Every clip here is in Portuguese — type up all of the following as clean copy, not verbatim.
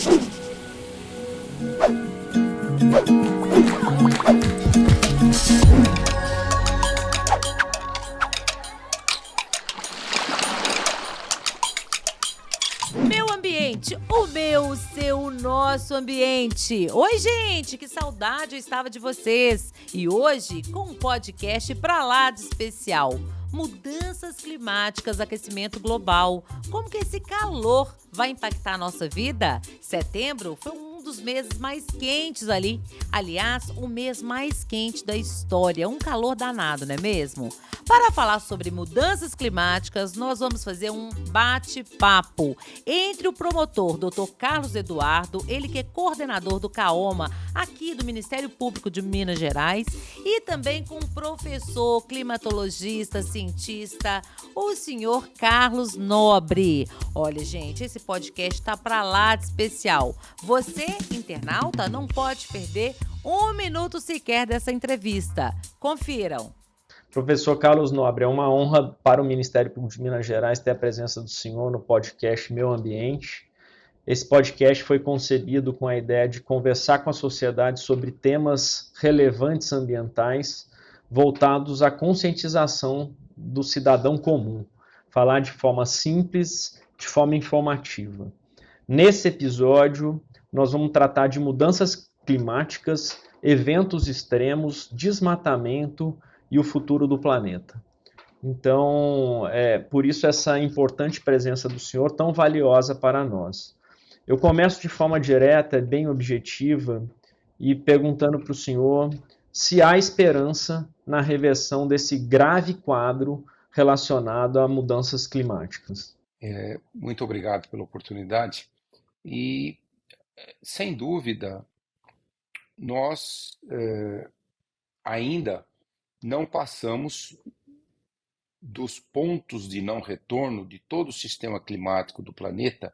Meu ambiente, o meu, o seu, o nosso ambiente. Oi, gente, que saudade eu estava de vocês. E hoje, com um podcast pra lá de especial. Mudanças climáticas, aquecimento global. Como que esse calor vai impactar a nossa vida? Setembro foi um dos meses mais quentes ali. Aliás, o mês mais quente da história. Um calor danado, não é mesmo? Para falar sobre mudanças climáticas, nós vamos fazer um bate-papo entre o promotor Dr. Carlos Eduardo, ele que é coordenador do CAOMA aqui do Ministério Público de Minas Gerais, e também com o professor, climatologista, cientista, o senhor Carlos Nobre. Olha, gente, esse podcast tá para lá de especial. Você, internauta, não pode perder um minuto sequer dessa entrevista. Confiram. Professor Carlos Nobre, é uma honra para o Ministério Público de Minas Gerais ter a presença do senhor no podcast Meu Ambiente. Esse podcast foi concebido com a ideia de conversar com a sociedade sobre temas relevantes ambientais voltados à conscientização do cidadão comum. Falar de forma simples, de forma informativa. Nesse episódio, nós vamos tratar de mudanças climáticas, eventos extremos, desmatamento e o futuro do planeta. Então, por isso essa importante presença do senhor, tão valiosa para nós. Eu começo de forma direta, bem objetiva, e perguntando para o senhor se há esperança na reversão desse grave quadro relacionado a mudanças climáticas. Muito obrigado pela oportunidade. E, sem dúvida, nós ainda não passamos dos pontos de não retorno de todo o sistema climático do planeta,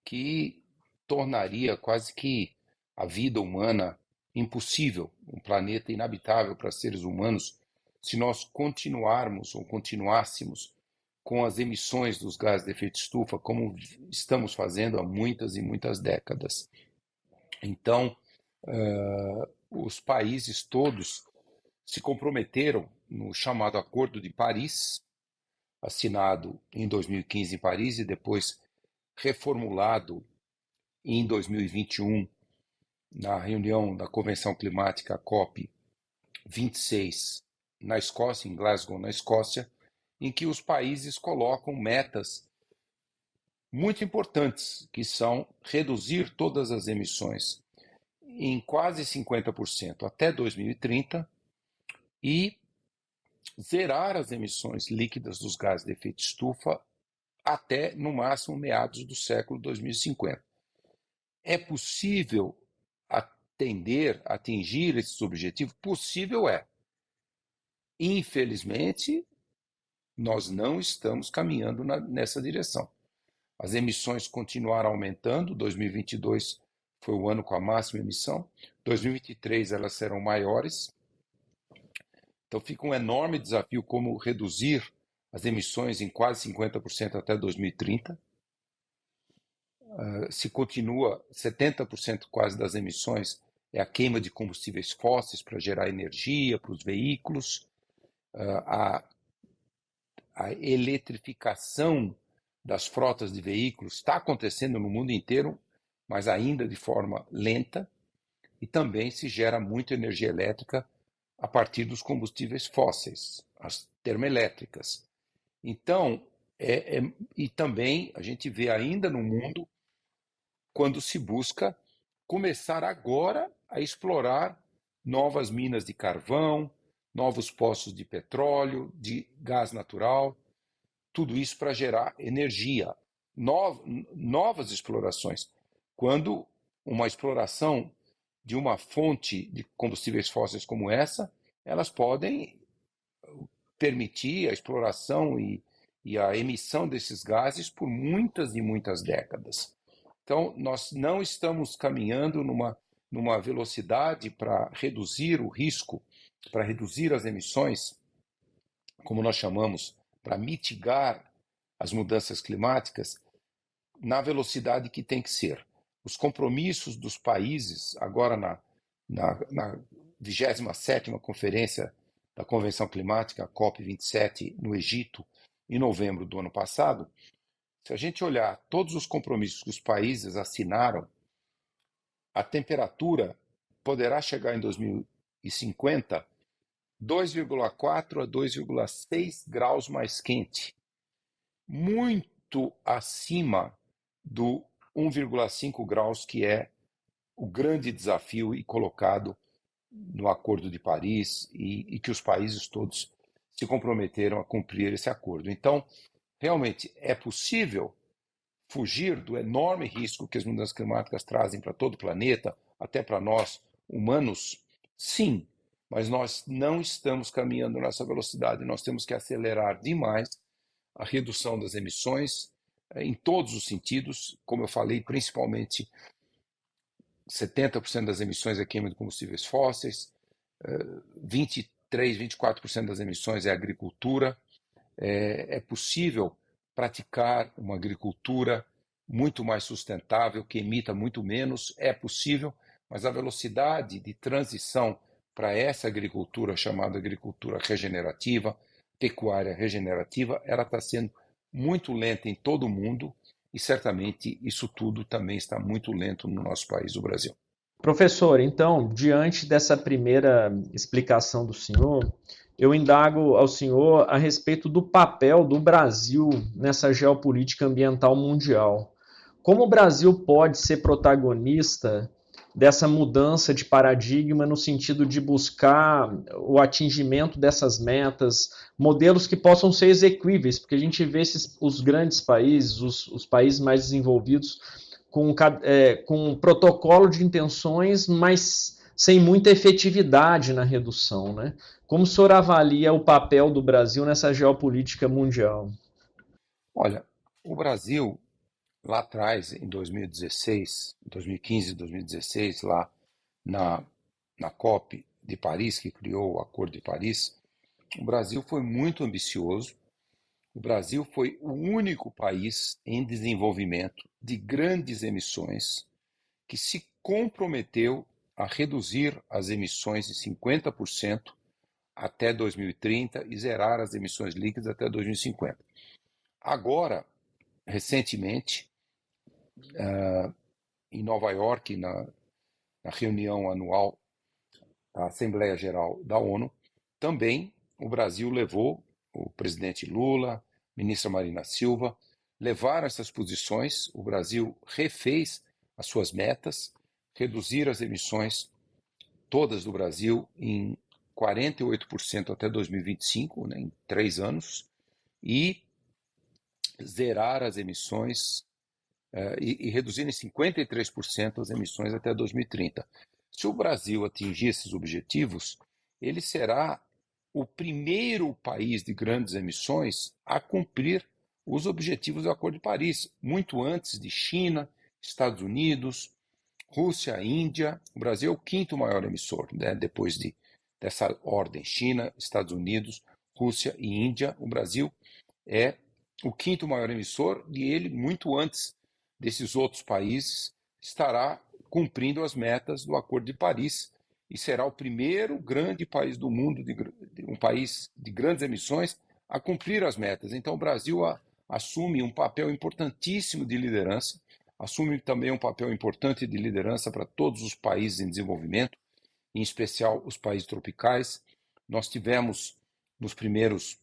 que tornaria quase que a vida humana impossível, um planeta inabitável para seres humanos, se nós continuarmos ou continuássemos com as emissões dos gases de efeito estufa, como estamos fazendo há muitas e muitas décadas. Então, os países todos se comprometeram no chamado Acordo de Paris, assinado em 2015 em Paris e depois reformulado em 2021 na reunião da Convenção Climática COP 26 na Escócia, em Glasgow, na Escócia, em que os países colocam metas muito importantes, que são reduzir todas as emissões em quase 50% até 2030 e zerar as emissões líquidas dos gases de efeito estufa até, no máximo, meados do século 2050. É possível atingir esses objetivos? Possível é. Infelizmente, nós não estamos caminhando nessa direção. As emissões continuaram aumentando, 2022 foi o ano com a máxima emissão, 2023 elas serão maiores. Então fica um enorme desafio como reduzir as emissões em quase 50% até 2030. Se continua, 70% quase das emissões é a queima de combustíveis fósseis para gerar energia para os veículos, a eletrificação das frotas de veículos está acontecendo no mundo inteiro, mas ainda de forma lenta, e também se gera muita energia elétrica a partir dos combustíveis fósseis, as termoelétricas. Então, e também a gente vê ainda no mundo quando se busca começar agora a explorar novas minas de carvão, novos poços de petróleo, de gás natural, tudo isso para gerar energia, novas explorações. Quando uma exploração de uma fonte de combustíveis fósseis como essa, elas podem permitir a exploração e a emissão desses gases por muitas e muitas décadas. Então, nós não estamos caminhando numa velocidade para reduzir o risco, para reduzir as emissões, como nós chamamos, para mitigar as mudanças climáticas, na velocidade que tem que ser. os compromissos dos países, agora na 27ª Conferência da Convenção Climática, a COP27, no Egito, em novembro do ano passado, se a gente olhar todos os compromissos que os países assinaram, a temperatura poderá chegar em 2050 2,4 a 2,6 graus mais quente, muito acima do 1,5 graus que é o grande desafio e colocado no Acordo de Paris e que os países todos se comprometeram a cumprir esse acordo. Então, realmente é possível fugir do enorme risco que as mudanças climáticas trazem para todo o planeta, até para nós humanos? Sim, mas nós não estamos caminhando nessa velocidade. Nós temos que acelerar demais a redução das emissões em todos os sentidos. Como eu falei, principalmente 70% das emissões é queima de combustíveis fósseis, 23, 24% das emissões é agricultura. É possível praticar uma agricultura muito mais sustentável, que emita muito menos, é possível, mas a velocidade de transição para essa agricultura, chamada agricultura regenerativa, pecuária regenerativa, ela está sendo muito lenta em todo o mundo e certamente isso tudo também está muito lento no nosso país, o Brasil. Professor, então, diante dessa primeira explicação do senhor, eu indago ao senhor a respeito do papel do Brasil nessa geopolítica ambiental mundial. Como o Brasil pode ser protagonista dessa mudança de paradigma no sentido de buscar o atingimento dessas metas, modelos que possam ser exequíveis, porque a gente vê os grandes países, os países mais desenvolvidos, com um protocolo de intenções, mas sem muita efetividade na redução, né? Como o senhor avalia o papel do Brasil nessa geopolítica mundial? Olha, o Brasil, lá atrás, em 2016, 2015, 2016, lá na COP de Paris, que criou o Acordo de Paris, o Brasil foi muito ambicioso. O Brasil foi o único país em desenvolvimento de grandes emissões que se comprometeu a reduzir as emissões em 50% até 2030 e zerar as emissões líquidas até 2050. Agora, recentemente, em Nova York, na reunião anual da Assembleia Geral da ONU, também o Brasil levou, o presidente Lula, a ministra Marina Silva, levaram essas posições. O Brasil refez as suas metas, reduzir as emissões todas do Brasil em 48% até 2025, né, em 3 anos, e zerar as emissões e reduzir em 53% as emissões até 2030. Se o Brasil atingir esses objetivos, ele será o primeiro país de grandes emissões a cumprir os objetivos do Acordo de Paris, muito antes de China, Estados Unidos, Rússia, Índia. O Brasil é o quinto maior emissor, né, depois dessa ordem: China, Estados Unidos, Rússia e Índia. O Brasil é o quinto maior emissor e ele, muito antes desses outros países, estará cumprindo as metas do Acordo de Paris e será o primeiro grande país do mundo, um país de grandes emissões, a cumprir as metas. Então, o Brasil assume um papel importantíssimo de liderança, assume também um papel importante de liderança para todos os países em desenvolvimento, em especial os países tropicais. Nós tivemos, nos primeiros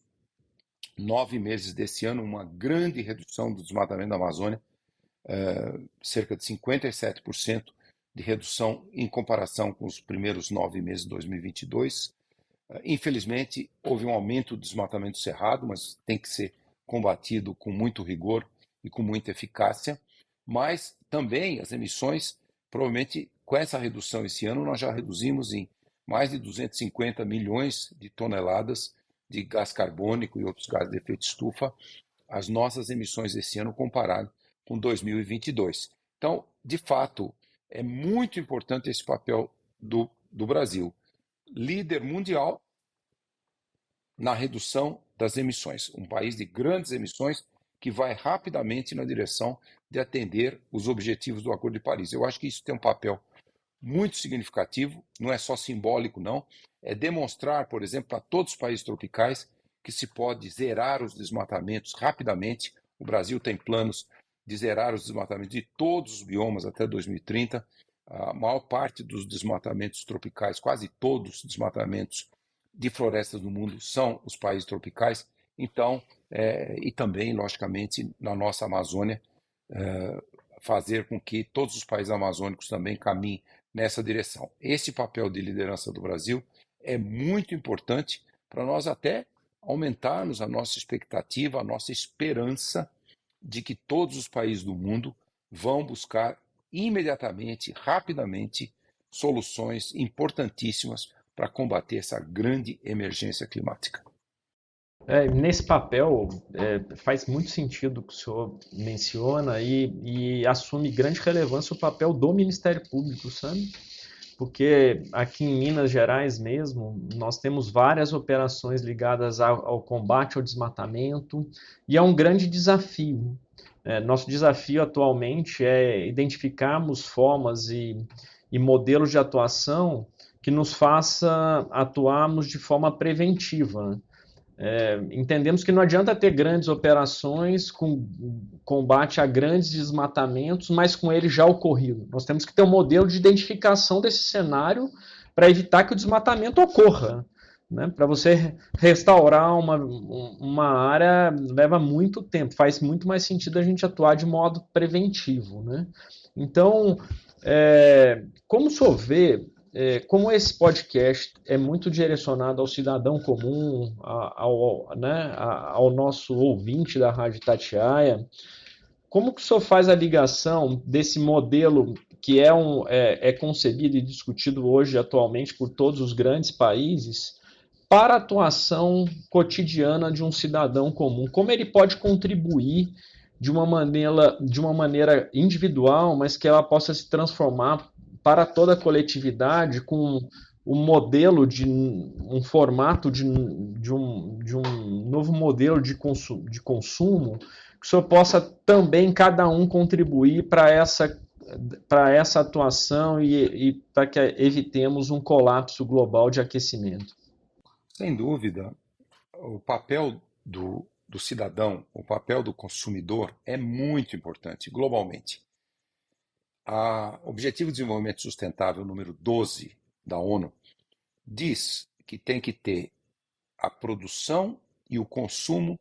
9 meses desse ano, uma grande redução do desmatamento da Amazônia, cerca de 57% de redução em comparação com os primeiros 9 meses de 2022. Infelizmente, houve um aumento do desmatamento cerrado, mas tem que ser combatido com muito rigor e com muita eficácia. Mas também as emissões, provavelmente com essa redução esse ano, nós já reduzimos em mais de 250 milhões de toneladas de gás carbônico e outros gases de efeito estufa, as nossas emissões esse ano comparado com 2022. Então, de fato, é muito importante esse papel do Brasil, líder mundial na redução das emissões, um país de grandes emissões que vai rapidamente na direção de atender os objetivos do Acordo de Paris. Eu acho que isso tem um papel muito significativo, não é só simbólico, não, é demonstrar, por exemplo, para todos os países tropicais que se pode zerar os desmatamentos rapidamente. O Brasil tem planos de zerar os desmatamentos de todos os biomas até 2030. A maior parte dos desmatamentos tropicais, quase todos os desmatamentos de florestas no mundo são os países tropicais. Então, e também, logicamente, na nossa Amazônia, fazer com que todos os países amazônicos também caminhem nessa direção. Esse papel de liderança do Brasil é muito importante para nós até aumentarmos a nossa expectativa, a nossa esperança de que todos os países do mundo vão buscar imediatamente, rapidamente, soluções importantíssimas para combater essa grande emergência climática. Nesse papel, faz muito sentido o que o senhor menciona e assume grande relevância o papel do Ministério Público, sabe? Porque aqui em Minas Gerais mesmo, nós temos várias operações ligadas ao combate ao desmatamento e é um grande desafio. Nosso desafio atualmente é identificarmos formas e modelos de atuação que nos faça atuarmos de forma preventiva, né? Entendemos que não adianta ter grandes operações com combate a grandes desmatamentos, mas com ele já ocorrido. Nós temos que ter um modelo de identificação desse cenário para evitar que o desmatamento ocorra, né? Para você restaurar uma área leva muito tempo, faz muito mais sentido a gente atuar de modo preventivo, né? Então, como o senhor vê, como esse podcast é muito direcionado ao cidadão comum, ao nosso ouvinte da Rádio Itatiaia, como que o senhor faz a ligação desse modelo que é concebido e discutido hoje atualmente por todos os grandes países para a atuação cotidiana de um cidadão comum? Como ele pode contribuir de uma maneira individual, mas que ela possa se transformar para toda a coletividade com um modelo um formato de um novo modelo de consumo, que o senhor possa também cada um contribuir para essa atuação e para que evitemos um colapso global de aquecimento. Sem dúvida, o papel do cidadão, o papel do consumidor é muito importante globalmente. O Objetivo de Desenvolvimento Sustentável número 12 da ONU diz que tem que ter a produção e o consumo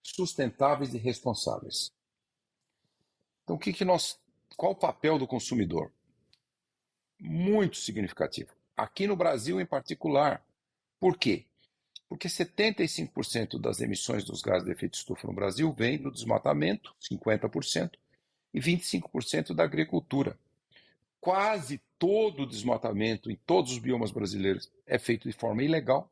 sustentáveis e responsáveis. Então, qual o papel do consumidor? Muito significativo. Aqui no Brasil, em particular. Por quê? Porque 75% das emissões dos gases de efeito estufa no Brasil vem do desmatamento, 50%, e 25% da agricultura. Quase todo o desmatamento em todos os biomas brasileiros é feito de forma ilegal.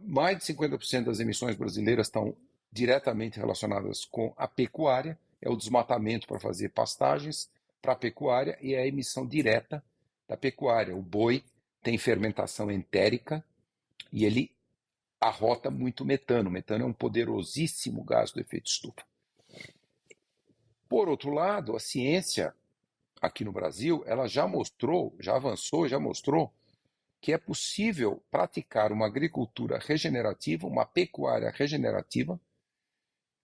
Mais de 50% das emissões brasileiras estão diretamente relacionadas com a pecuária, é o desmatamento para fazer pastagens para a pecuária e é a emissão direta da pecuária. O boi tem fermentação entérica e ele arrota muito metano. O metano é um poderosíssimo gás do efeito estufa. Por outro lado, a ciência aqui no Brasil, ela já avançou, já mostrou que é possível praticar uma agricultura regenerativa, uma pecuária regenerativa,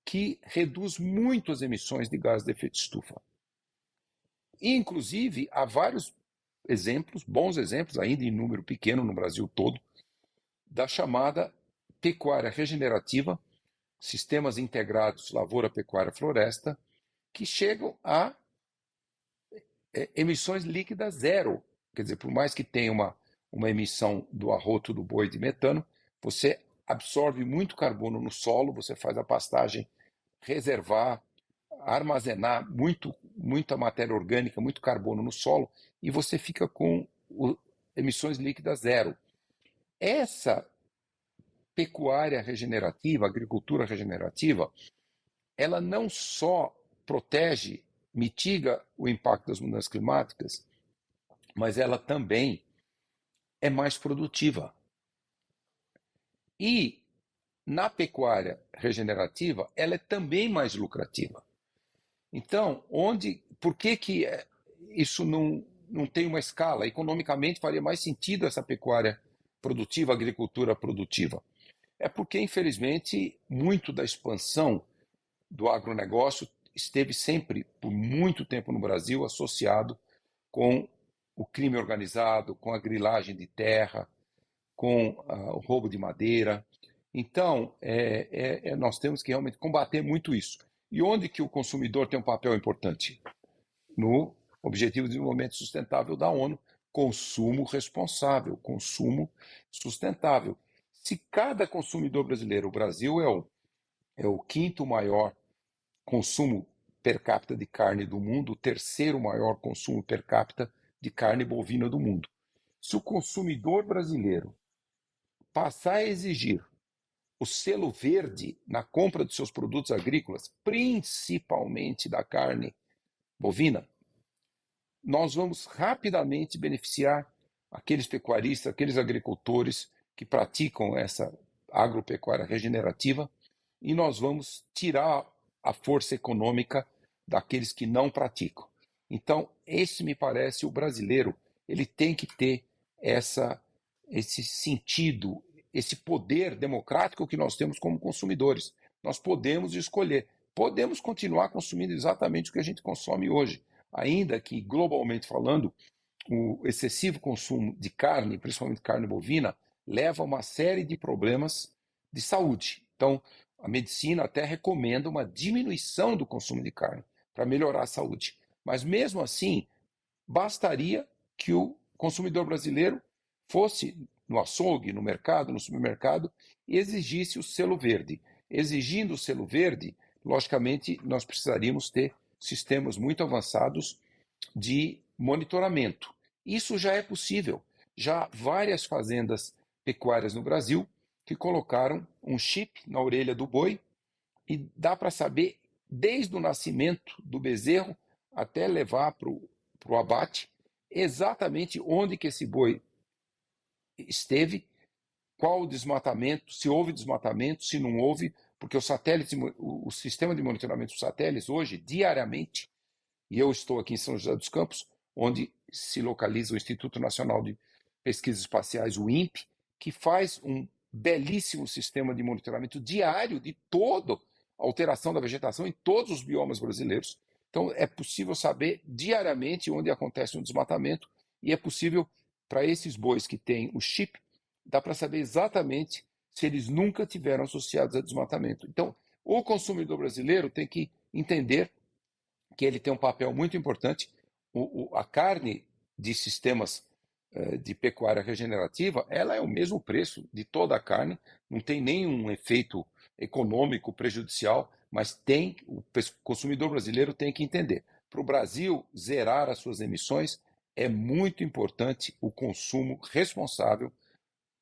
que reduz muito as emissões de gás de efeito estufa. E, inclusive, há vários exemplos, bons exemplos, ainda em número pequeno no Brasil todo, da chamada pecuária regenerativa, sistemas integrados lavoura, pecuária, floresta, que chegam a emissões líquidas zero. Quer dizer, por mais que tenha uma emissão do arroto do boi de metano, você absorve muito carbono no solo, você faz a pastagem reservar, armazenar muita matéria orgânica, muito carbono no solo, e você fica com emissões líquidas zero. Essa pecuária regenerativa, agricultura regenerativa, ela não só protege, mitiga o impacto das mudanças climáticas, mas ela também é mais produtiva. E na pecuária regenerativa, ela é também mais lucrativa. Então, por que isso não tem uma escala? Economicamente faria mais sentido essa pecuária produtiva, agricultura produtiva. É porque, infelizmente, muito da expansão do agronegócio esteve sempre, por muito tempo no Brasil, associado com o crime organizado, com a grilagem de terra, com o roubo de madeira. Então, nós temos que realmente combater muito isso. E onde que o consumidor tem um papel importante? No Objetivo de Desenvolvimento Sustentável da ONU, consumo responsável, consumo sustentável. Se cada consumidor brasileiro, o Brasil é o quinto maior consumo per capita de carne do mundo, o terceiro maior consumo per capita de carne bovina do mundo. Se o consumidor brasileiro passar a exigir o selo verde na compra de seus produtos agrícolas, principalmente da carne bovina, nós vamos rapidamente beneficiar aqueles pecuaristas, aqueles agricultores que praticam essa agropecuária regenerativa, e nós vamos tirar a força econômica daqueles que não praticam. Então, esse me parece o brasileiro, ele tem que ter esse sentido, esse poder democrático que nós temos como consumidores. Nós podemos escolher, podemos continuar consumindo exatamente o que a gente consome hoje, ainda que, globalmente falando, o excessivo consumo de carne, principalmente carne bovina, leva a uma série de problemas de saúde. Então, a medicina até recomenda uma diminuição do consumo de carne para melhorar a saúde. Mas, mesmo assim, bastaria que o consumidor brasileiro fosse no açougue, no mercado, no supermercado, e exigisse o selo verde. Exigindo o selo verde, logicamente, nós precisaríamos ter sistemas muito avançados de monitoramento. Isso já é possível. Já há várias fazendas pecuárias no Brasil que colocaram um chip na orelha do boi e dá para saber, desde o nascimento do bezerro até levar para o abate, exatamente onde que esse boi esteve, qual o desmatamento, se houve desmatamento, se não houve, porque o sistema de monitoramento dos satélites hoje, diariamente, e eu estou aqui em São José dos Campos, onde se localiza o Instituto Nacional de Pesquisas Espaciais, o INPE, que faz um belíssimo sistema de monitoramento diário de toda a alteração da vegetação em todos os biomas brasileiros. Então, é possível saber diariamente onde acontece um desmatamento, e é possível, para esses bois que têm o chip, dá para saber exatamente se eles nunca tiveram associados a desmatamento. Então, o consumidor brasileiro tem que entender que ele tem um papel muito importante. A carne de sistemas de pecuária regenerativa, ela é o mesmo preço de toda a carne, não tem nenhum efeito econômico prejudicial, mas o consumidor brasileiro tem que entender. Para o Brasil zerar as suas emissões, é muito importante o consumo responsável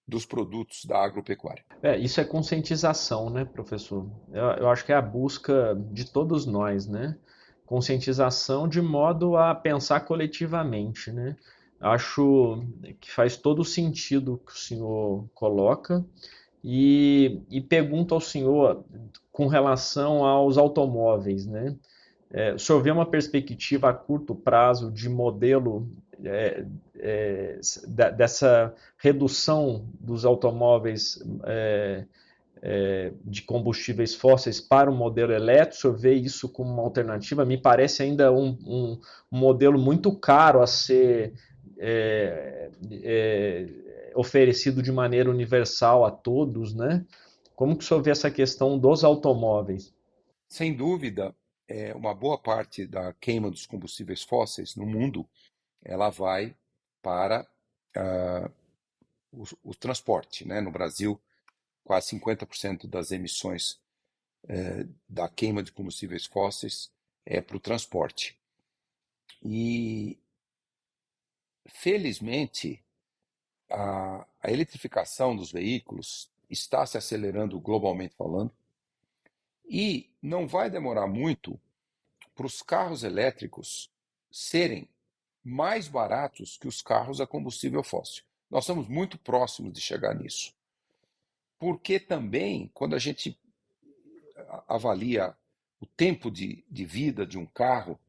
dos produtos da agropecuária. Isso é conscientização, né, professor? Eu acho que é a busca de todos nós, né? Conscientização de modo a pensar coletivamente, né? Acho que faz todo o sentido o que o senhor coloca e pergunto ao senhor com relação aos automóveis, né? O senhor vê uma perspectiva a curto prazo de modelo é, dessa redução dos automóveis de combustíveis fósseis para o modelo elétrico? O senhor vê isso como uma alternativa? Me parece ainda um modelo muito caro a ser oferecido de maneira universal a todos, né? Como que o senhor vê essa questão dos automóveis? Sem dúvida, uma boa parte da queima dos combustíveis fósseis no mundo, ela vai para o transporte, né? No Brasil, quase 50% das emissões da queima de combustíveis fósseis é para o transporte. E, felizmente, a eletrificação dos veículos está se acelerando globalmente falando, e não vai demorar muito para os carros elétricos serem mais baratos que os carros a combustível fóssil. Nós estamos muito próximos de chegar nisso. porque também, quando a gente avalia o tempo de vida de um carro,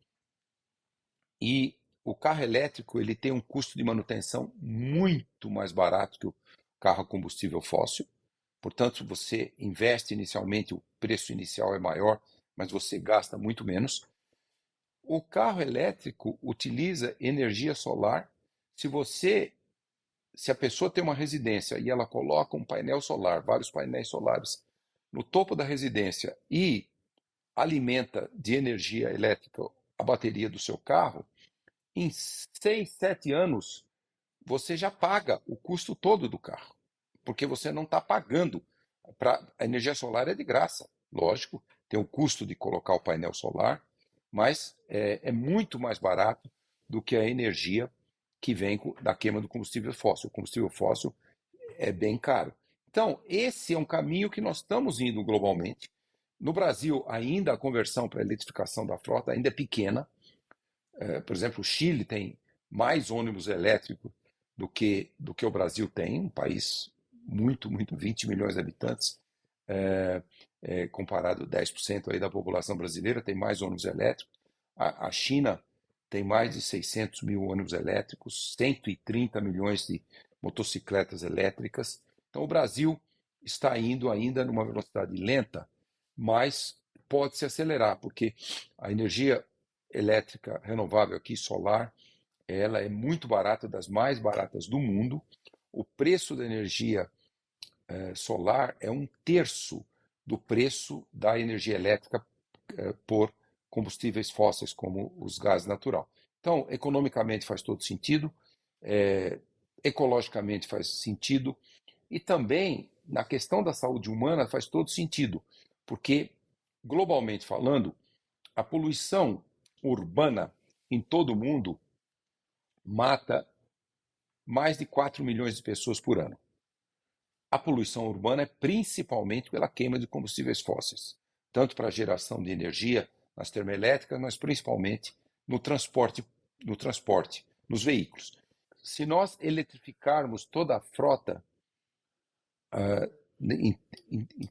e o carro elétrico ele tem um custo de manutenção muito mais barato que o carro a combustível fóssil. Portanto, você investe inicialmente, o preço inicial é maior, mas você gasta muito menos. O carro elétrico utiliza energia solar. Se a pessoa tem uma residência e ela coloca um painel solar, vários painéis solares no topo da residência e alimenta de energia elétrica a bateria do seu carro, em 6, 7 anos você já paga o custo todo do carro, porque você não está pagando. A energia solar é de graça, lógico, tem o custo de colocar o painel solar, mas é muito mais barato do que a energia que vem da queima do combustível fóssil. O combustível fóssil é bem caro. Então, esse é um caminho que nós estamos indo globalmente. No Brasil, ainda a conversão para a eletrificação da frota ainda é pequena. Por exemplo, o Chile tem mais ônibus elétricos do que o Brasil tem, um país muito, 20 milhões de habitantes, comparado a 10% aí da população brasileira, tem mais ônibus elétricos. A China tem mais de 600 mil ônibus elétricos, 130 milhões de motocicletas elétricas. Então, o Brasil está indo ainda numa velocidade lenta, mas pode se acelerar, porque a energia elétrica renovável aqui, solar, ela é muito barata, das mais baratas do mundo. O preço da energia solar é 1/3 do preço da energia elétrica por combustíveis fósseis, como os gases natural. Então, economicamente faz todo sentido, ecologicamente faz sentido, e também na questão da saúde humana faz todo sentido, porque, globalmente falando, a poluição urbana em todo o mundo mata mais de 4 milhões de pessoas por ano. A poluição urbana é principalmente pela queima de combustíveis fósseis, tanto para a geração de energia nas termoelétricas, mas principalmente no transporte, nos veículos. Se nós eletrificarmos toda a frota,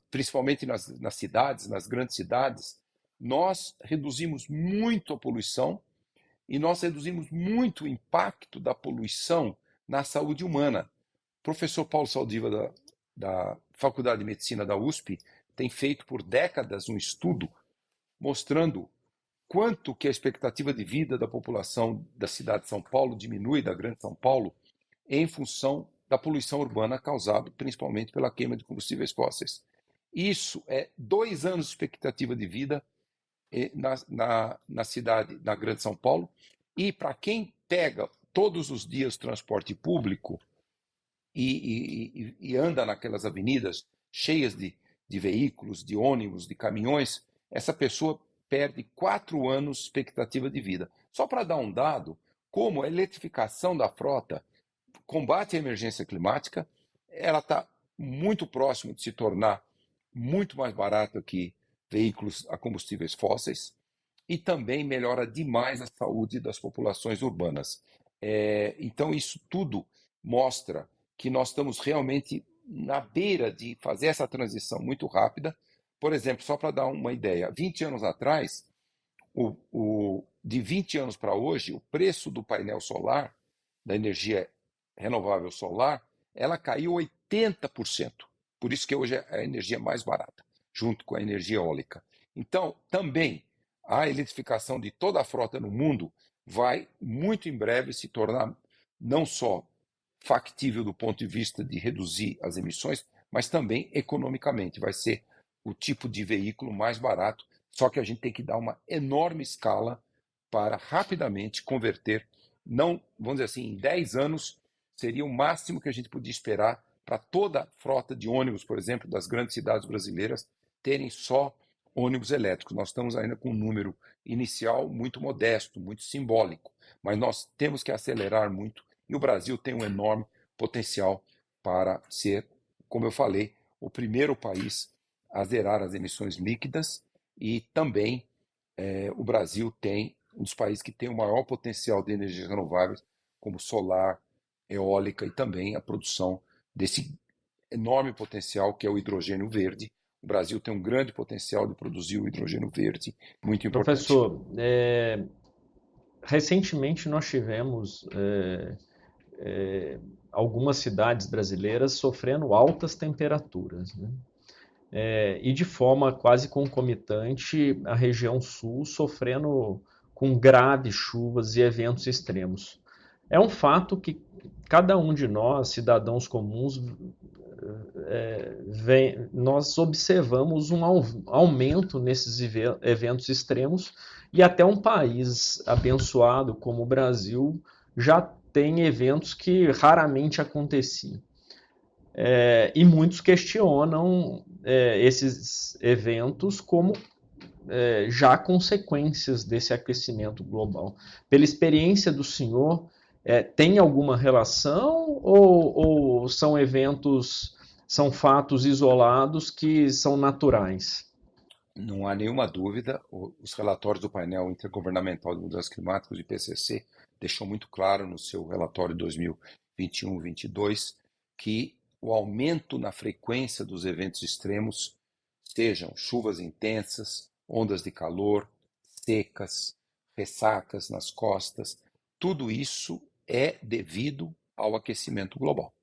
principalmente nas cidades, nas grandes cidades, nós reduzimos muito a poluição e nós reduzimos muito o impacto da poluição na saúde humana. O professor Paulo Saldiva, da Faculdade de Medicina da USP, tem feito por décadas um estudo mostrando quanto que a expectativa de vida da população da cidade de São Paulo diminui, da grande São Paulo, em função da poluição urbana causada principalmente pela queima de combustíveis fósseis. Isso é 2 anos de expectativa de vida na cidade, na grande São Paulo, e para quem pega todos os dias transporte público e anda naquelas avenidas cheias de veículos, de ônibus, de caminhões, essa pessoa perde 4 anos de expectativa de vida. Só para dar um dado, como a eletrificação da frota combate a emergência climática, ela está muito próximo de se tornar muito mais barata que veículos a combustíveis fósseis, e também melhora demais a saúde das populações urbanas. Então, isso tudo mostra que nós estamos realmente na beira de fazer essa transição muito rápida. Por exemplo, só para dar uma ideia, 20 anos atrás, de 20 anos para hoje, o preço do painel solar, da energia renovável solar, ela caiu 80%. Por isso que hoje é a energia mais barata, junto com a energia eólica. Então, também, a eletrificação de toda a frota no mundo vai, muito em breve, se tornar não só factível do ponto de vista de reduzir as emissões, mas também economicamente. Vai ser o tipo de veículo mais barato, só que a gente tem que dar uma enorme escala para rapidamente converter, não, vamos dizer assim, em 10 anos seria o máximo que a gente podia esperar para toda a frota de ônibus, por exemplo, das grandes cidades brasileiras, terem só ônibus elétricos. Nós estamos ainda com um número inicial muito modesto, muito simbólico, mas nós temos que acelerar muito, e o Brasil tem um enorme potencial para ser, como eu falei, o primeiro país a zerar as emissões líquidas, e também o Brasil tem um dos países que tem o maior potencial de energias renováveis, como solar, eólica, e também a produção desse enorme potencial que é o hidrogênio verde. O Brasil tem um grande potencial de produzir o hidrogênio verde, muito importante. Professor, recentemente nós tivemos algumas cidades brasileiras sofrendo altas temperaturas, né? E de forma quase concomitante, a região sul sofrendo com graves chuvas e eventos extremos. É um fato que cada um de nós, cidadãos comuns, nós observamos um aumento nesses eventos extremos e até um país abençoado como o Brasil já tem eventos que raramente aconteciam. E muitos questionam esses eventos como já consequências desse aquecimento global. Pela experiência do senhor, tem alguma relação ou são eventos, são fatos isolados que são naturais? Não há nenhuma dúvida, os relatórios do painel intergovernamental de mudanças climáticas, o IPCC, deixou muito claro no seu relatório 2021-22 que o aumento na frequência dos eventos extremos, sejam chuvas intensas, ondas de calor, secas, ressacas nas costas, tudo isso é devido ao aquecimento global.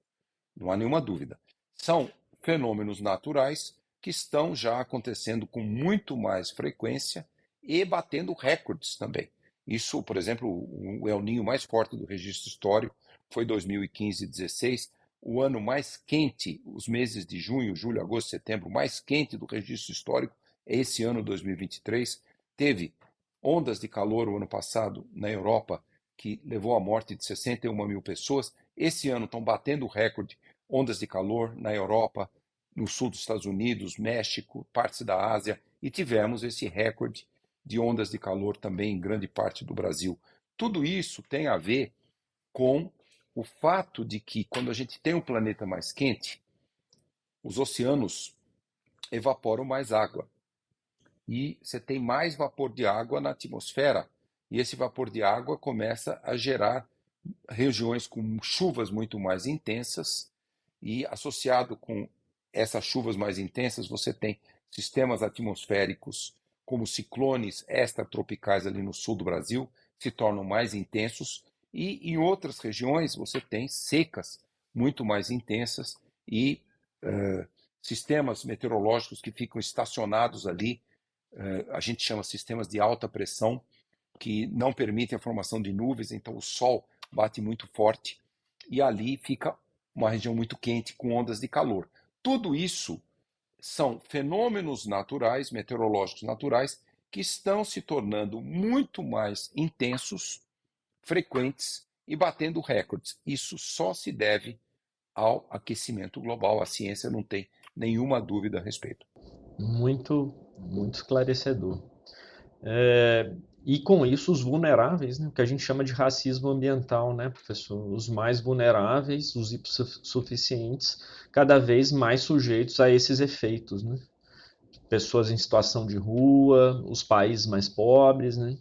Não há nenhuma dúvida. São fenômenos naturais que estão já acontecendo com muito mais frequência e batendo recordes também. Isso, por exemplo, o El Niño mais forte do registro histórico foi 2015 e 16, o ano mais quente, os meses de junho, julho, agosto, setembro, mais quente do registro histórico é esse ano 2023. Teve ondas de calor o ano passado na Europa que levou à morte de 61 mil pessoas. Esse ano estão batendo o recorde, ondas de calor na Europa, no sul dos Estados Unidos, México, partes da Ásia, e tivemos esse recorde de ondas de calor também em grande parte do Brasil. Tudo isso tem a ver com o fato de que, quando a gente tem um planeta mais quente, os oceanos evaporam mais água. E você tem mais vapor de água na atmosfera. E esse vapor de água começa a gerar regiões com chuvas muito mais intensas, e associado com essas chuvas mais intensas, você tem sistemas atmosféricos como ciclones extratropicais ali no sul do Brasil, se tornam mais intensos, e em outras regiões você tem secas muito mais intensas e sistemas meteorológicos que ficam estacionados ali, a gente chama sistemas de alta pressão, que não permitem a formação de nuvens, então o sol bate muito forte e ali fica uma região muito quente com ondas de calor. Tudo isso são fenômenos naturais, meteorológicos naturais, que estão se tornando muito mais intensos, frequentes e batendo recordes. Isso só se deve ao aquecimento global. A ciência não tem nenhuma dúvida a respeito. Muito, muito esclarecedor. E com isso os vulneráveis, né, o que a gente chama de racismo ambiental, né, professor? Os mais vulneráveis, os hipossuficientes, cada vez mais sujeitos a esses efeitos, né? Pessoas em situação de rua, os países mais pobres, né?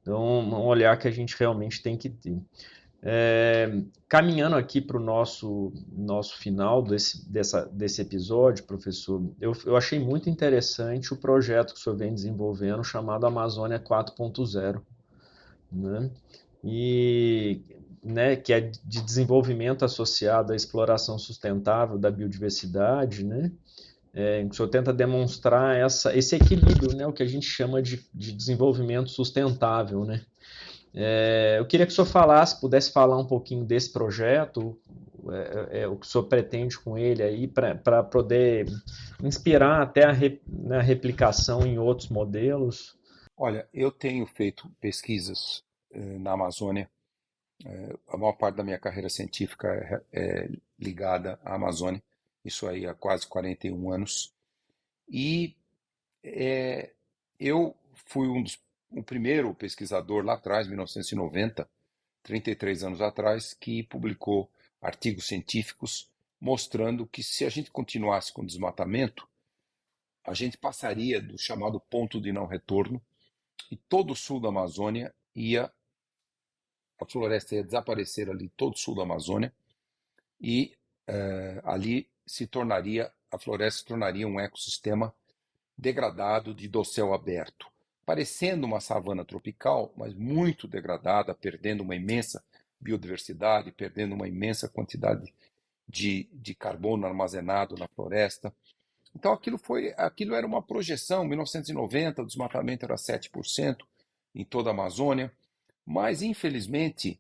Então, um olhar que a gente realmente tem que ter. Caminhando aqui para o nosso final desse episódio, professor, eu achei muito interessante o projeto que o senhor vem desenvolvendo chamado Amazônia 4.0, né? E né, que é de desenvolvimento associado à exploração sustentável da biodiversidade, né? O senhor tenta demonstrar esse equilíbrio, né, o que a gente chama de desenvolvimento sustentável, né? Eu queria que o senhor pudesse falar um pouquinho desse projeto, o que o senhor pretende com ele aí, para poder inspirar até na replicação em outros modelos. Olha, eu tenho feito pesquisas na Amazônia. A maior parte da minha carreira científica é ligada à Amazônia, isso aí há quase 41 anos. E eu fui o primeiro pesquisador lá atrás, 1990, 33 anos atrás, que publicou artigos científicos mostrando que, se a gente continuasse com desmatamento, a gente passaria do chamado ponto de não retorno e todo o sul da Amazônia a floresta ia desaparecer ali, todo o sul da Amazônia, e ali a floresta se tornaria um ecossistema degradado de dossel aberto, parecendo uma savana tropical, mas muito degradada, perdendo uma imensa biodiversidade, perdendo uma imensa quantidade de carbono armazenado na floresta. Então aquilo era uma projeção. Em 1990 o desmatamento era 7% em toda a Amazônia, mas infelizmente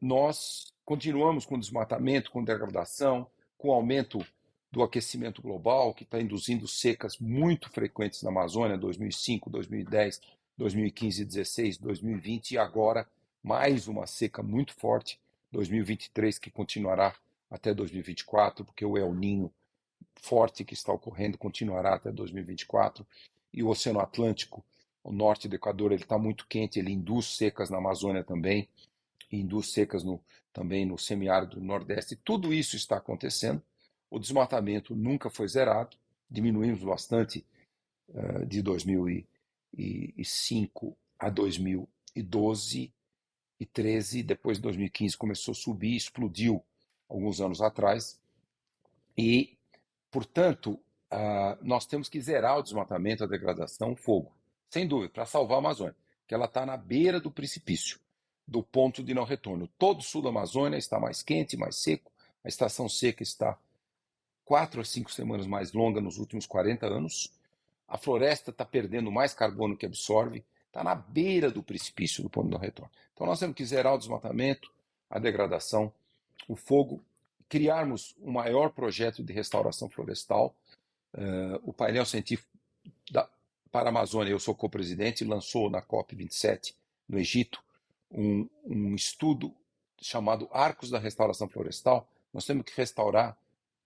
nós continuamos com desmatamento, com degradação, com aumento do aquecimento global, que está induzindo secas muito frequentes na Amazônia, 2005, 2010, 2015, 16, 2020, e agora mais uma seca muito forte, 2023, que continuará até 2024, porque o El Niño forte que está ocorrendo continuará até 2024, e o Oceano Atlântico, o norte do Equador, ele está muito quente, ele induz secas na Amazônia também, e induz secas também no semiárido do Nordeste. Tudo isso está acontecendo. O desmatamento nunca foi zerado, diminuímos bastante de 2005 a 2012 e 13, depois de 2015 começou a subir, explodiu alguns anos atrás, e, portanto, nós temos que zerar o desmatamento, a degradação, o fogo, sem dúvida, para salvar a Amazônia, que ela está na beira do precipício, do ponto de não retorno. Todo o sul da Amazônia está mais quente, mais seco, a estação seca está 4 a 5 semanas mais longa nos últimos 40 anos, a floresta está perdendo mais carbono que absorve, está na beira do precipício do ponto de não retorno. Então nós temos que zerar o desmatamento, a degradação, o fogo, criarmos um maior projeto de restauração florestal. O painel científico para a Amazônia, eu sou co-presidente, lançou na COP27 no Egito um estudo chamado Arcos da Restauração Florestal. Nós temos que restaurar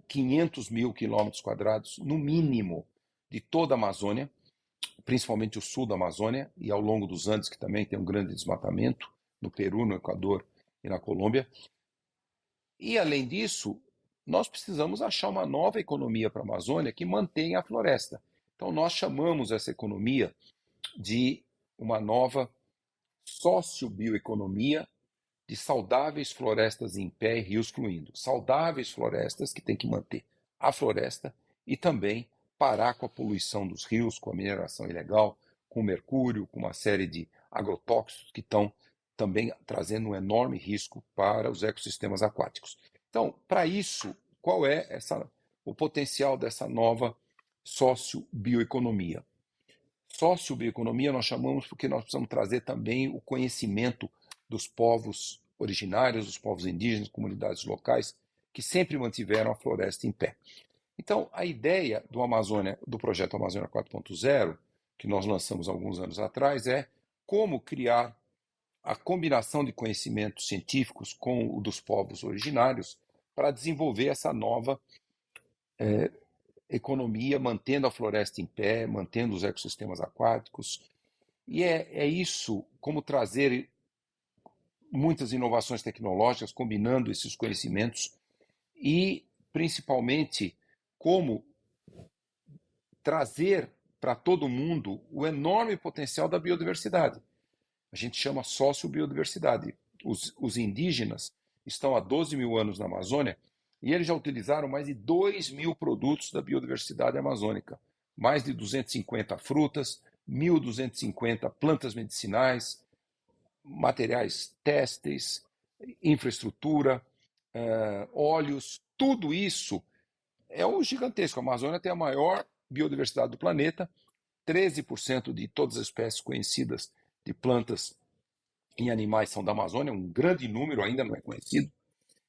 500 mil quilômetros quadrados, no mínimo, de toda a Amazônia, principalmente o sul da Amazônia, e ao longo dos Andes, que também tem um grande desmatamento, no Peru, no Equador e na Colômbia. E, além disso, nós precisamos achar uma nova economia para a Amazônia que mantenha a floresta. Então, nós chamamos essa economia de uma nova sociobioeconomia de saudáveis florestas em pé e rios fluindo. Saudáveis florestas que tem que manter a floresta e também parar com a poluição dos rios, com a mineração ilegal, com o mercúrio, com uma série de agrotóxicos que estão também trazendo um enorme risco para os ecossistemas aquáticos. Então, para isso, qual é o potencial dessa nova sociobioeconomia? Sociobioeconomia nós chamamos porque nós precisamos trazer também o conhecimento dos povos originários, dos povos indígenas, comunidades locais, que sempre mantiveram a floresta em pé. Então, a ideia do projeto Amazônia 4.0, que nós lançamos alguns anos atrás, é como criar a combinação de conhecimentos científicos com o dos povos originários para desenvolver essa nova economia, mantendo a floresta em pé, mantendo os ecossistemas aquáticos. E é isso, como trazer muitas inovações tecnológicas, combinando esses conhecimentos e, principalmente, como trazer para todo mundo o enorme potencial da biodiversidade. A gente chama sociobiodiversidade. Os indígenas estão há 12 mil anos na Amazônia e eles já utilizaram mais de 2 mil produtos da biodiversidade amazônica. Mais de 250 frutas, 1.250 plantas medicinais, materiais têxteis, infraestrutura, óleos, tudo isso é um gigantesco. A Amazônia tem a maior biodiversidade do planeta, 13% de todas as espécies conhecidas de plantas e animais são da Amazônia, um grande número ainda não é conhecido.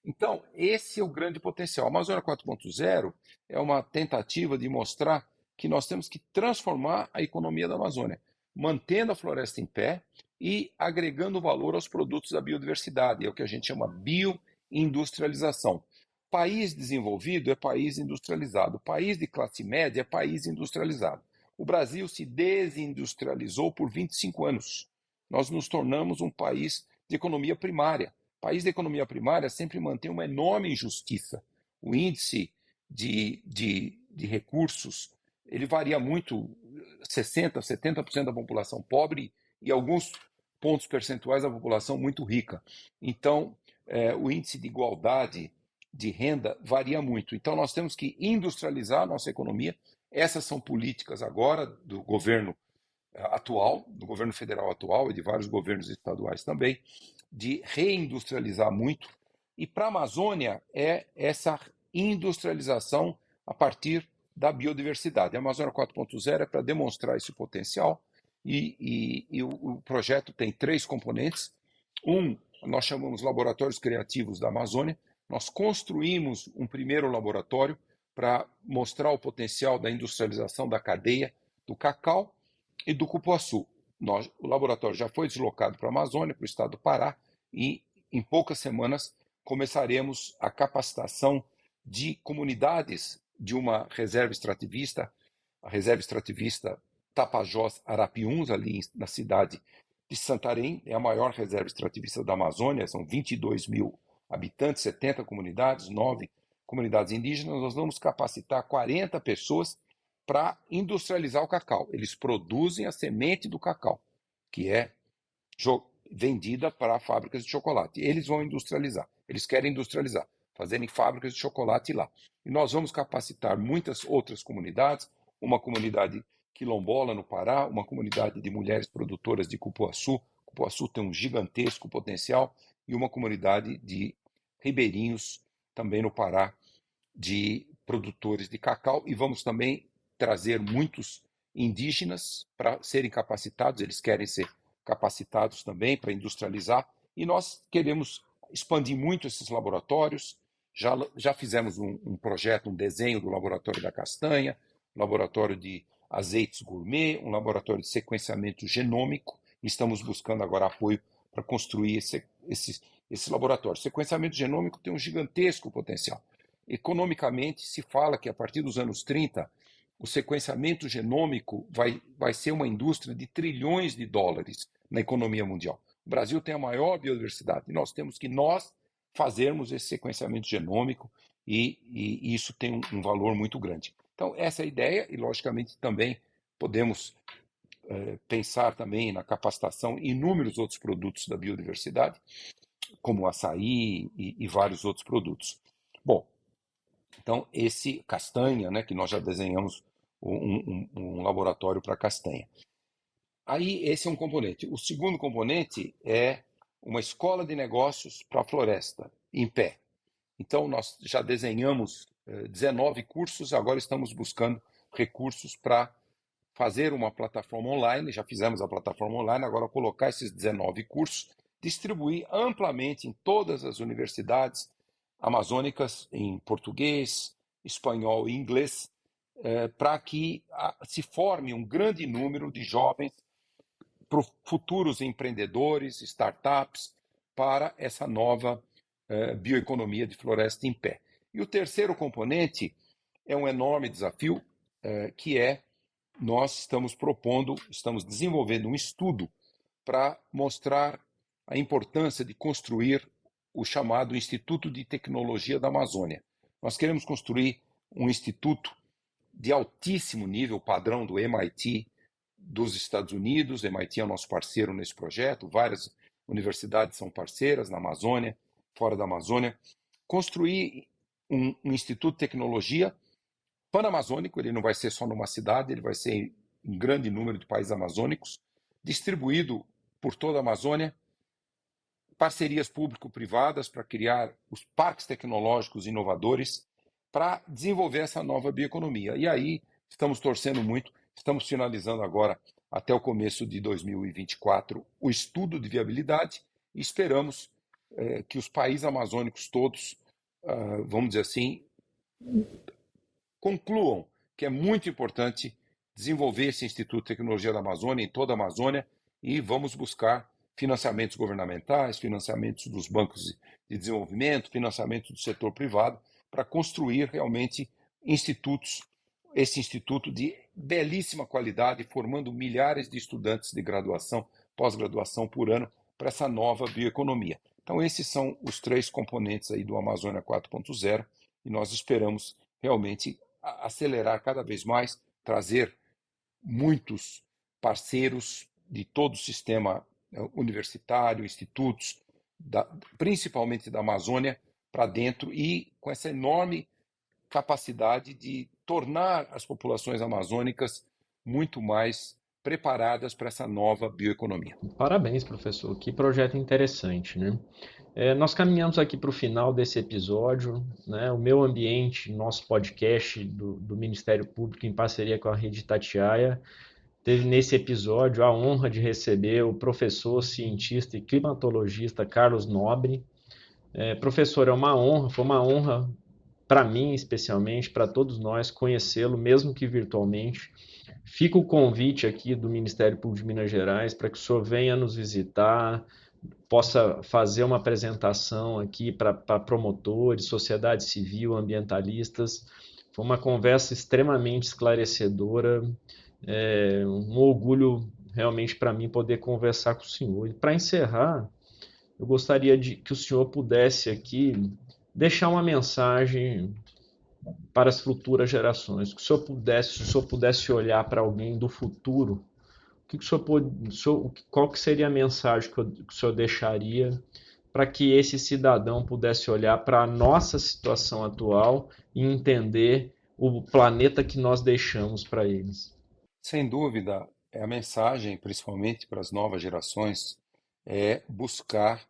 Então, esse é o grande potencial. A Amazônia 4.0 é uma tentativa de mostrar que nós temos que transformar a economia da Amazônia, mantendo a floresta em pé e agregando valor aos produtos da biodiversidade, é o que a gente chama bioindustrialização. País desenvolvido é país industrializado, país de classe média é país industrializado. O Brasil se desindustrializou por 25 anos. Nós nos tornamos um país de economia primária. O país de economia primária sempre mantém uma enorme injustiça. O índice de recursos ele varia muito, 60%, 70% da população pobre e alguns pontos percentuais da população muito rica. Então, o índice de igualdade de renda varia muito. Então, nós temos que industrializar a nossa economia. Essas são políticas agora do governo atual, do governo federal atual e de vários governos estaduais também, de reindustrializar muito. E para a Amazônia é essa industrialização a partir da biodiversidade. A Amazônia 4.0 é para demonstrar esse potencial e o projeto tem 3 componentes. Nós chamamos Laboratórios Criativos da Amazônia. Nós construímos um primeiro laboratório para mostrar o potencial da industrialização da cadeia do cacau e do cupuaçu. O laboratório já foi deslocado para a Amazônia, para o estado do Pará, e em poucas semanas começaremos a capacitação de comunidades de uma reserva extrativista, a reserva extrativista Tapajós Arapiuns, ali na cidade de Santarém, é a maior reserva extrativista da Amazônia, são 22 mil habitantes, 70 comunidades, 9 comunidades indígenas. Nós vamos capacitar 40 pessoas para industrializar o cacau. Eles produzem a semente do cacau, que é vendida para fábricas de chocolate. Eles vão industrializar, eles querem industrializar, fazerem fábricas de chocolate lá. E nós vamos capacitar muitas outras comunidades, uma comunidade quilombola no Pará, uma comunidade de mulheres produtoras de cupuaçu. Cupuaçu tem um gigantesco potencial, e uma comunidade de ribeirinhos também no Pará, de produtores de cacau. E vamos também trazer muitos indígenas para serem capacitados, eles querem ser capacitados também para industrializar, e nós queremos expandir muito esses laboratórios. Já fizemos um projeto, um desenho do laboratório da castanha, um laboratório de azeites gourmet, um laboratório de sequenciamento genômico. Estamos buscando agora apoio para construir esse laboratório. O sequenciamento genômico tem um gigantesco potencial. Economicamente, se fala que a partir dos anos 30, o sequenciamento genômico vai ser uma indústria de trilhões de dólares na economia mundial. O Brasil tem a maior biodiversidade e nós temos que fazermos esse sequenciamento genômico, e isso tem um valor muito grande. Então, essa é a ideia, e logicamente também podemos pensar também na capacitação em inúmeros outros produtos da biodiversidade, como açaí e vários outros produtos. Bom, então esse castanha, né, que nós já desenhamos um laboratório para castanha. Aí esse é um componente. O segundo componente é uma escola de negócios para a floresta, em pé. Então nós já desenhamos 19 cursos, agora estamos buscando recursos para fazer uma plataforma online, já fizemos a plataforma online, agora colocar esses 19 cursos, distribuir amplamente em todas as universidades amazônicas, em português, espanhol e inglês, para que se forme um grande número de jovens futuros empreendedores, startups, para essa nova bioeconomia de floresta em pé. E o terceiro componente é um enorme desafio, que nós estamos desenvolvendo um estudo para mostrar a importância de construir o chamado Instituto de Tecnologia da Amazônia. Nós queremos construir um instituto de altíssimo nível, padrão do MIT dos Estados Unidos. O MIT é o nosso parceiro nesse projeto, várias universidades são parceiras na Amazônia, fora da Amazônia. Construir um instituto de tecnologia panamazônico, ele não vai ser só numa cidade, ele vai ser em um grande número de países amazônicos, distribuído por toda a Amazônia, parcerias público-privadas para criar os parques tecnológicos inovadores para desenvolver essa nova bioeconomia. E aí estamos torcendo muito, estamos finalizando agora, até o começo de 2024, o estudo de viabilidade, e esperamos que os países amazônicos todos, vamos dizer assim, concluam que é muito importante desenvolver esse Instituto de Tecnologia da Amazônia em toda a Amazônia, e vamos buscar financiamentos governamentais, financiamentos dos bancos de desenvolvimento, financiamento do setor privado, para construir realmente esse instituto de belíssima qualidade, formando milhares de estudantes de graduação, pós-graduação por ano, para essa nova bioeconomia. Então esses são os 3 componentes aí do Amazônia 4.0, e nós esperamos realmente acelerar cada vez mais, trazer muitos parceiros de todo o sistema universitário, institutos, principalmente da Amazônia, para dentro e com essa enorme capacidade de tornar as populações amazônicas muito mais preparadas para essa nova bioeconomia. Parabéns, professor. Que projeto interessante, né? Nós caminhamos aqui para o final desse episódio, né? O Meu Ambiente, nosso podcast do Ministério Público em parceria com a Rede Itatiaia, teve nesse episódio a honra de receber o professor, cientista e climatologista Carlos Nobre. Professor, foi uma honra para mim, especialmente, para todos nós, conhecê-lo, mesmo que virtualmente. Fica o convite aqui do Ministério Público de Minas Gerais para que o senhor venha nos visitar, possa fazer uma apresentação aqui para promotores, sociedade civil, ambientalistas. Foi uma conversa extremamente esclarecedora, um orgulho realmente para mim poder conversar com o senhor. E para encerrar, eu gostaria que o senhor pudesse aqui deixar uma mensagem para as futuras gerações, que se o senhor pudesse olhar para alguém do futuro, qual que seria a mensagem que o senhor deixaria para que esse cidadão pudesse olhar para a nossa situação atual e entender o planeta que nós deixamos para eles? Sem dúvida, a mensagem, principalmente para as novas gerações, é buscar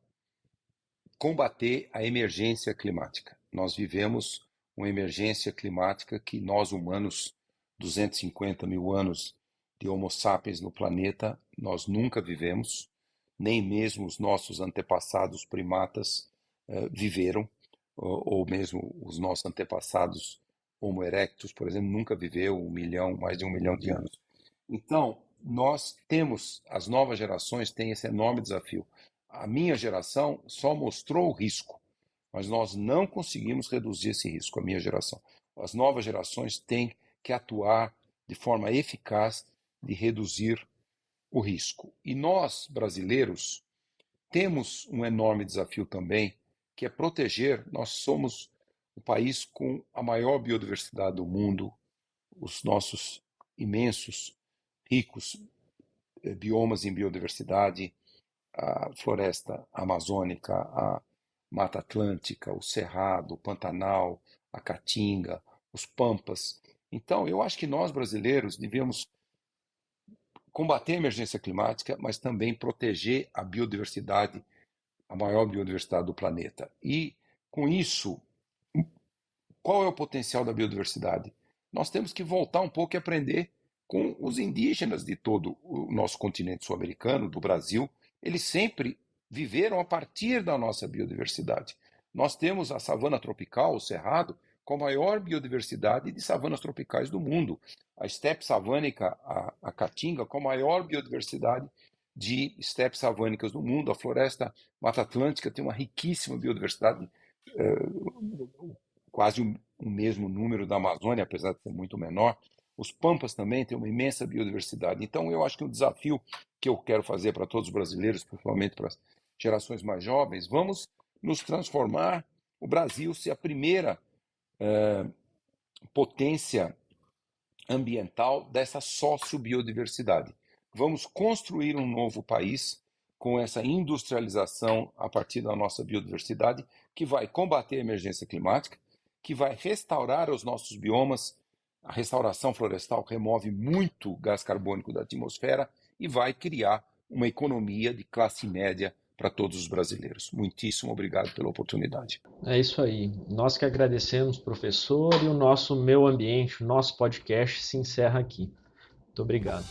combater a emergência climática. Nós vivemos uma emergência climática que nós humanos, 250 mil anos de Homo sapiens no planeta, nós nunca vivemos, nem mesmo os nossos antepassados primatas viveram, ou mesmo os nossos antepassados Homo erectus, por exemplo, nunca viveu mais de 1 milhão de anos. Então, as novas gerações têm esse enorme desafio. A minha geração só mostrou o risco, mas nós não conseguimos reduzir esse risco, a minha geração. As novas gerações têm que atuar de forma eficaz de reduzir o risco. E nós, brasileiros, temos um enorme desafio também, que é proteger. Nós somos o país com a maior biodiversidade do mundo, os nossos imensos, ricos biomas em biodiversidade, a floresta amazônica, a Mata Atlântica, o Cerrado, o Pantanal, a Caatinga, os Pampas. Então, eu acho que nós, brasileiros, devemos combater a emergência climática, mas também proteger a biodiversidade, a maior biodiversidade do planeta. E, com isso, qual é o potencial da biodiversidade? Nós temos que voltar um pouco e aprender com os indígenas de todo o nosso continente sul-americano, do Brasil. Eles sempre viveram a partir da nossa biodiversidade. Nós temos a savana tropical, o Cerrado, com a maior biodiversidade de savanas tropicais do mundo. A estepe savânica, a Caatinga, com a maior biodiversidade de estepes savânicas do mundo. A floresta Mata Atlântica tem uma riquíssima biodiversidade, quase o mesmo número da Amazônia, apesar de ser muito menor. Os Pampas também têm uma imensa biodiversidade. Então, eu acho que o desafio que eu quero fazer para todos os brasileiros, principalmente para as gerações mais jovens, vamos nos transformar, o Brasil ser a primeira potência ambiental dessa sociobiodiversidade. Vamos construir um novo país com essa industrialização a partir da nossa biodiversidade, que vai combater a emergência climática, que vai restaurar os nossos biomas. A restauração florestal remove muito gás carbônico da atmosfera e vai criar uma economia de classe média para todos os brasileiros. Muitíssimo obrigado pela oportunidade. É isso aí. Nós que agradecemos, professor, e o nosso Meu Ambiente, o nosso podcast se encerra aqui. Muito obrigado.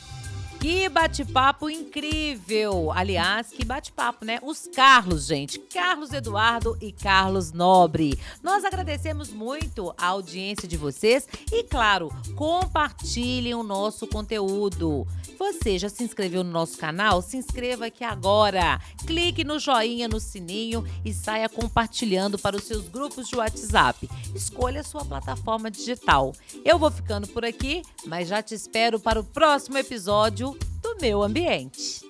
Que bate-papo incrível! Aliás, que bate-papo, né? Os Carlos, gente. Carlos Eduardo e Carlos Nobre. Nós agradecemos muito a audiência de vocês e, claro, compartilhem o nosso conteúdo. Você já se inscreveu no nosso canal? Se inscreva aqui agora. Clique no joinha, no sininho e saia compartilhando para os seus grupos de WhatsApp. Escolha a sua plataforma digital. Eu vou ficando por aqui, mas já te espero para o próximo episódio do Meu Ambiente.